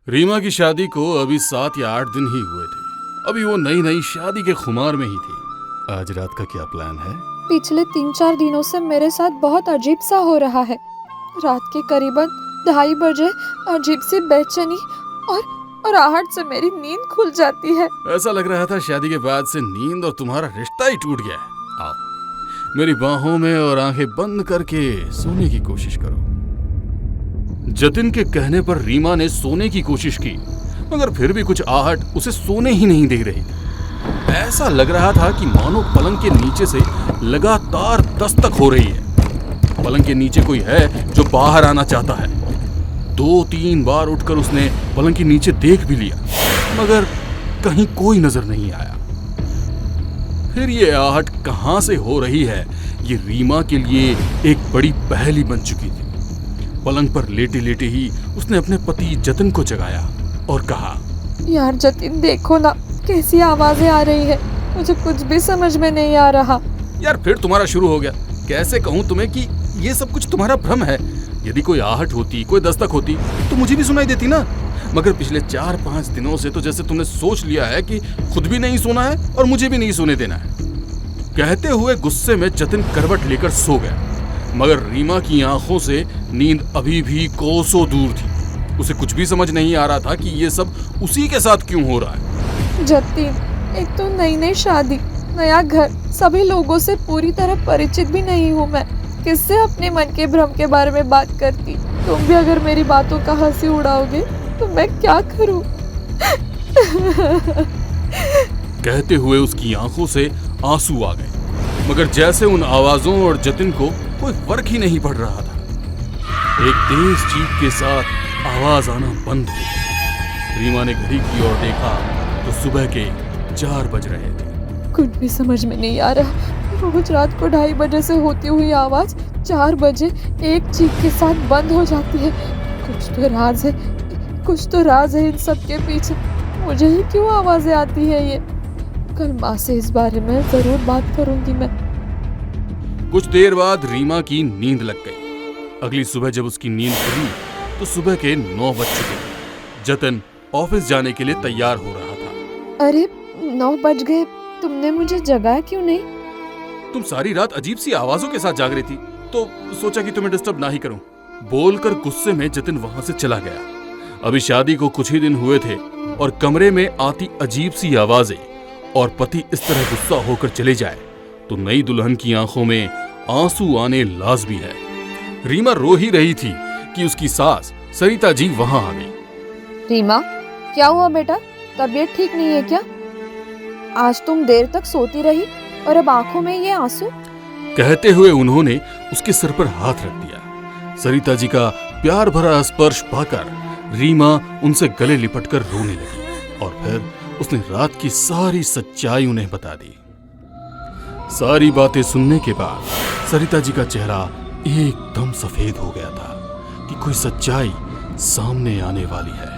रीमा की शादी को अभी 7 या 8 दिन ही हुए थे। अभी वो नई नई शादी के खुमार में ही थी। आज रात का क्या प्लान है? पिछले 3-4 दिनों से मेरे साथ बहुत अजीब सा हो रहा है। रात के करीबन 2:30 बजे अजीब सी बेचैनी और आहट से मेरी नींद खुल जाती है। ऐसा लग रहा था शादी के बाद से नींद और तुम्हारा रिश्ता ही टूट गया है। आओ मेरी बाहों में और आंखें बंद करके सोने की कोशिश करो। जतिन के कहने पर रीमा ने सोने की कोशिश की, मगर फिर भी कुछ आहट उसे सोने ही नहीं दे रही थी। ऐसा लग रहा था कि मानो पलंग के नीचे से लगातार दस्तक हो रही है। पलंग के नीचे कोई है जो बाहर आना चाहता है। 2-3 बार उठकर उसने पलंग के नीचे देख भी लिया, मगर कहीं कोई नजर नहीं आया। फिर ये आहट कहां से हो रही है, ये रीमा के लिए एक बड़ी पहेली बन चुकी थी। पलंग पर लेटे लेटे ही उसने अपने पति जतिन को जगाया और कहा, यार जतिन देखो ना, कैसी आवाजें आ रही है, मुझे कुछ भी समझ में नहीं आ रहा। यार फिर तुम्हारा शुरू हो गया। कैसे कहूँ तुम्हें कि ये सब कुछ तुम्हारा भ्रम है। यदि कोई आहट होती, कोई दस्तक होती तो मुझे भी सुनाई देती ना। मगर पिछले 4-5 दिनों से तो जैसे तुमने सोच लिया है कि खुद भी नहीं सोना है और मुझे भी नहीं सोने देना है। कहते हुए गुस्से में जतिन करवट लेकर सो गया, मगर रीमा की आंखों से नींद अभी भी कोसों दूर थी। उसे कुछ भी समझ नहीं आ रहा था कि ये सब उसी के साथ क्यों हो रहा है। जतिन, एक तो नई शादी, नया घर, सभी लोगों से पूरी तरह परिचित भी नहीं हूँ मैं। किससे अपने मन के भ्रम के बारे में बात करती? तुम भी अगर मेरी बातों का हंसी उड़ाओगे तो मैं क्या करूँ? कहते हुए उसकी आंखों से आंसू आ गए, मगर जैसे उन आवाजों और जतिन को कोई फर्क ही नहीं पड़ रहा था। एक तेज चीख के साथ आवाज आना बंद हो गई। रीमा ने घड़ी की ओर देखा तो सुबह के 4 बज रहे थे। कुछ भी समझ में नहीं आ रहा। रोज रात को 2:30 बजे से होती हुई आवाज 4 बजे एक चीख के साथ बंद हो जाती है। कुछ तो राज है इन सब के पीछे। मुझे ही क्यों आवाजें आती है ये? कल माँ से इस बारे में जरूर बात करूंगी मैं। कुछ देर बाद रीमा की नींद लग गई। अगली सुबह जब उसकी नींद खुली तो सुबह के 9 बज चुके थे। जतिन ऑफिस जाने के लिए तैयार हो रहा था। अरे 9 बज गए, तुमने मुझे जगाया क्यों नहीं? तुम सारी रात अजीब सी आवाजों के साथ जाग रही थी, तो सोचा कि तुम्हें डिस्टर्ब ना ही करूं। बोलकर गुस्से में जतिन वहां से चला गया। अभी शादी को कुछ ही दिन हुए थे और कमरे में आती अजीब सी आवाजें और पति इस तरह गुस्सा होकर चले जाए तो नई दुल्हन की आंखों में आंसू आने लाजमी है। रीमा रो ही रही थी कि उसकी सास सरिता जी वहां आ गई। रीमा, क्या हुआ बेटा? तबीयत ठीक नहीं है क्या? आज तुम देर तक सोती रही और अब आंखों में ये आंसू? कहते हुए उन्होंने उसके सर पर हाथ रख दिया। सरिता जी का प्यार भरा स्पर्श पाकर रीमा उनसे गले लिपटकर रोने लगी और फिर उसने रात की सारी सच्चाई उन्हें बता दी। सारी बातें सुनने के बाद सरिता जी का चेहरा एकदम सफेद हो गया था कि कोई सच्चाई सामने आने वाली है।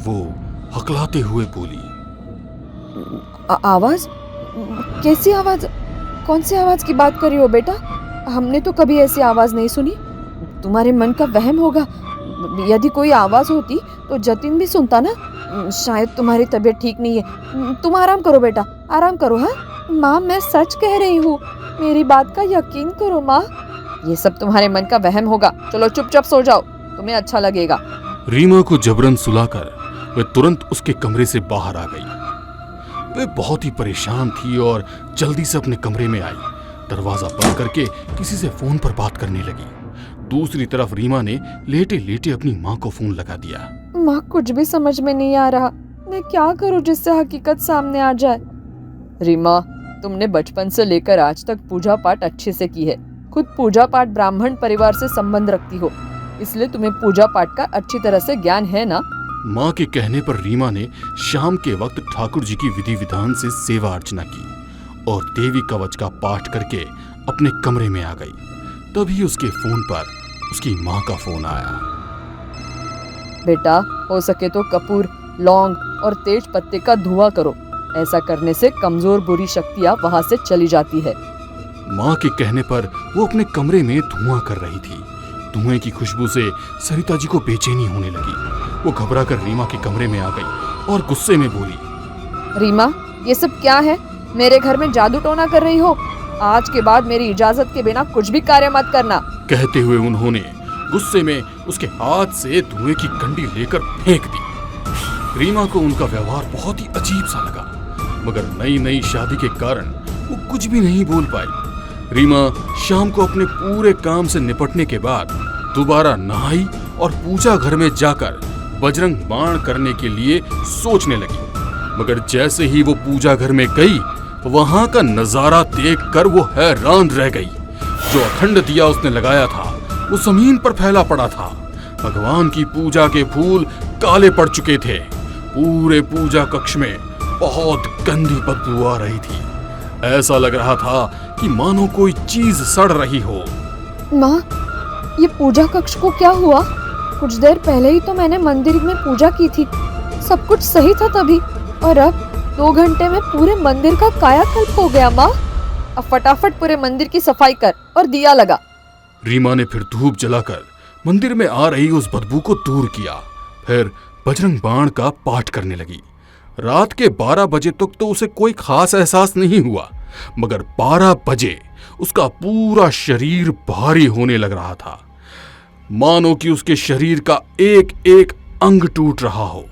वो हकलाते हुए बोली, आवाज? कैसी आवाज? कौन सी आवाज की बात कर रही हो बेटा? हमने तो कभी ऐसी आवाज नहीं सुनी। तुम्हारे मन का वहम होगा। यदि कोई आवाज होती तो जतिन भी सुनता ना। शायद तुम्हारी तबीयत ठीक नहीं है। तुम आराम करो बेटा, आराम करो। हाँ माँ, मैं सच कह रही हूँ, मेरी बात का यकीन करो माँ। ये सब तुम्हारे मन का वहम होगा। चलो चुपचाप सो जाओ, तुम्हें अच्छा लगेगा। रीमा को जबरन सुलाकर वे तुरंत उसके कमरे से बाहर आ गई। वे बहुत ही परेशान थी और जल्दी से अपने कमरे में आई। दरवाजा बंद करके किसी से फोन पर बात करने लगी। दूसरी तरफ रीमा ने लेटे लेटे अपनी माँ को फोन लगा दिया। माँ, कुछ भी समझ में नहीं आ रहा। मैं क्या करूँ जिससे हकीकत सामने आ जाए? रीमा, तुमने बचपन से लेकर आज तक पूजा पाठ अच्छे से की है। खुद पूजा पाठ ब्राह्मण परिवार से संबंध रखती हो, इसलिए तुम्हें पूजा पाठ का अच्छी तरह से ज्ञान है ना? माँ के कहने पर रीमा ने शाम के वक्त ठाकुर जी की विधि विधान से सेवा अर्चना की और देवी कवच का पाठ करके अपने कमरे में आ गई। तभी उसके फोन पर उसकी माँ का फोन आया। बेटा, हो सके तो कपूर, लौंग और तेज पत्ते का धुआं करो। ऐसा करने से कमजोर बुरी शक्तियाँ वहाँ से चली जाती है। माँ के कहने पर वो अपने कमरे में धुआं कर रही थी। धुएं की खुशबू से सरिता जी को बेचैनी होने लगी। वो घबरा कर रीमा के कमरे में आ गई और गुस्से में बोली, रीमा, ये सब क्या है? मेरे घर में जादू टोना कर रही हो? आज के बाद मेरी इजाजत के बिना कुछ भी कार्य मत करना। कहते हुए उन्होंने गुस्से में उसके हाथ से धुएं की कंडी लेकर फेंक दी। रीमा को उनका व्यवहार बहुत ही अजीब सा लगा, मगर नई नई शादी के कारण वो कुछ भी नहीं बोल पाई। रीमा शाम को अपने पूरे काम से निपटने के बाद दोबारा नहाई और पूजा घर में जाकर बजरंग बाण करने के लिए सोचने लगी। मगर जैसे ही वो पूजा घर में गई, वहां का नजारा देखकर वो हैरान रह गई। जो अखंड दिया उसने लगाया था वो जमीन पर फैला पड़ा था। भगवान की पूजा के फूल काले पड़ चुके थे। पूरे पूजा कक्ष में बहुत गंदी बदबू आ रही थी। ऐसा लग रहा था कि मानो कोई चीज सड़ रही हो। माँ, ये पूजा कक्ष को क्या हुआ? कुछ देर पहले ही तो मैंने मंदिर में पूजा की थी, सब कुछ सही था तभी, और अब 2 घंटे में पूरे मंदिर का कायाकल्प हो गया। माँ, अब फटाफट पूरे मंदिर की सफाई कर और दिया लगा। रीमा ने फिर धूप जलाकर मंदिर में आ रही उस बदबू को दूर किया। फिर बजरंग बाण का पाठ करने लगी। रात के 12 बजे तक तो उसे कोई खास एहसास नहीं हुआ, मगर 12 बजे उसका पूरा शरीर भारी होने लग रहा था, मानो कि उसके शरीर का एक एक अंग टूट रहा हो।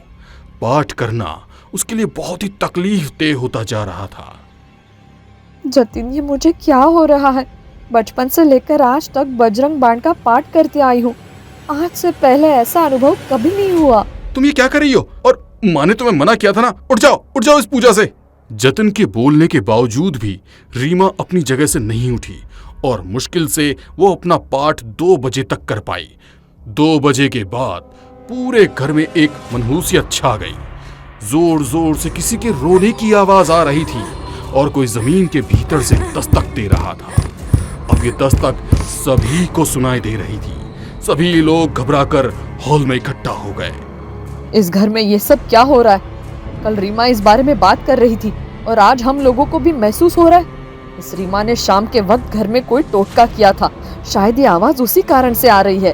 पाठ करना उसके लिए बहुत ही तकलीफ देह होता जा रहा था। जतिन, ये मुझे क्या हो रहा है? बचपन से लेकर आज तक बजरंग बाण का पाठ करते आई हूँ। आज से पहले ऐसा अनुभव कभी नहीं हुआ। तुम ये क्या कर रही हो? और माँ ने तुम्हें मना किया था ना, उठ जाओ इस पूजा से। जतिन के बोलने के बावजूद भी रीमा अपनी जगह से नहीं उठी और मुश्किल से वो अपना पाठ 2 बजे तक कर पाई। 2 बजे के बाद पूरे घर में एक मनहूसियत छा गई। जोर जोर से किसी के रोने की आवाज आ रही थी और कोई जमीन के भीतर से दस्तक दे रहा था। अब ये दस्तक सभी को सुनाई दे रही थी। सभी लोग घबराकर हॉल में इकट्ठा हो गए। इस घर में ये सब क्या हो रहा है? कल रीमा इस बारे में बात कर रही थी और आज हम लोगों को भी महसूस हो रहा है। इस रीमा ने शाम के वक्त घर में कोई टोटका किया था, शायद ये आवाज उसी कारण से आ रही है।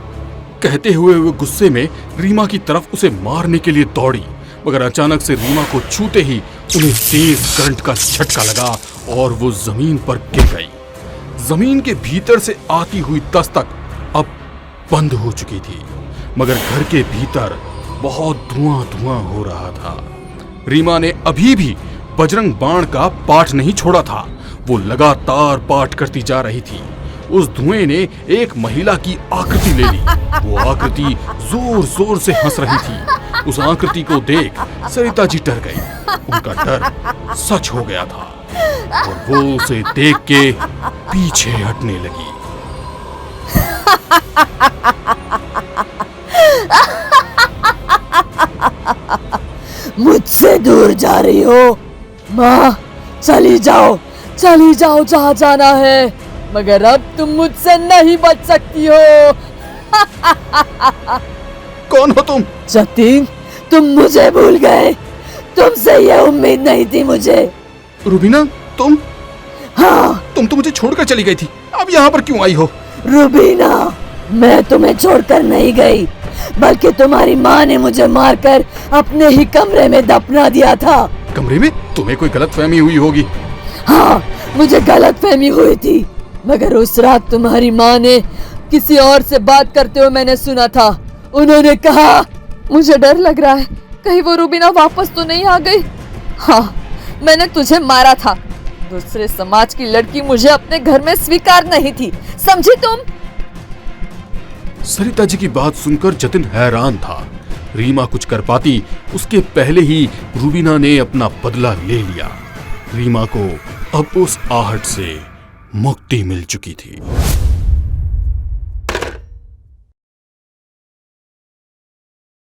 कहते हुए वो गुस्से में रीमा की तरफ उसे मारने के लिए दौड़ी, मगर अचानक से रीमा को छूते ही उन्हें तेज करंट का झटका लगा और वो जमीन पर गिर गई। जमीन के भीतर से आती हुई दस्तक अब बंद हो चुकी थी, मगर घर के भीतर बहुत धुआं हो रहा था। रीमा ने अभी भी बजरंग बाण का पाठ नहीं छोड़ा था। वो लगातार पाठ करती जा रही थी। उस धुएं ने एक महिला की आकृति ले ली। वो आकृति जोर जोर से हंस रही थी। उस आकृति को देख सरिता जी डर गई। उनका डर सच हो गया था और वो उसे देख के पीछे हटने लगी। मुझसे दूर जा रही हो? माँ, चली जाओ जहाँ जाना है, मगर अब तुम मुझसे नहीं बच सकती हो। कौन हो तुम? जतिन, तुम मुझे भूल गए। तुमसे ये उम्मीद नहीं थी मुझे। रुबीना, तुम? हाँ, तुम तो मुझे छोड़कर चली गई थी, अब यहाँ पर क्यों आई हो? रुबीना, मैं तुम्हें छोड़कर नहीं गई, बल्कि तुम्हारी माँ ने मुझे मारकर अपने ही कमरे में दफना दिया था। कमरे में? तुम्हें कोई गलतफहमी हुई होगी। हाँ, मुझे गलतफहमी हुई थी, मगर उस रात तुम्हारी माँ ने किसी और से बात करते हुए मैंने सुना था। उन्होंने कहा, मुझे डर लग रहा है, कहीं वो रुबीना वापस तो नहीं आ गई। हाँ, मैंने तुझे मारा था। दूसरे समाज की लड़की मुझे अपने घर में स्वीकार नहीं थी, समझी तुम? सरिता जी की बात सुनकर जतिन हैरान था। रीमा कुछ कर पाती उसके पहले ही रुबीना ने अपना बदला ले लिया। रीमा को अब उस आहट से मुक्ति मिल चुकी थी।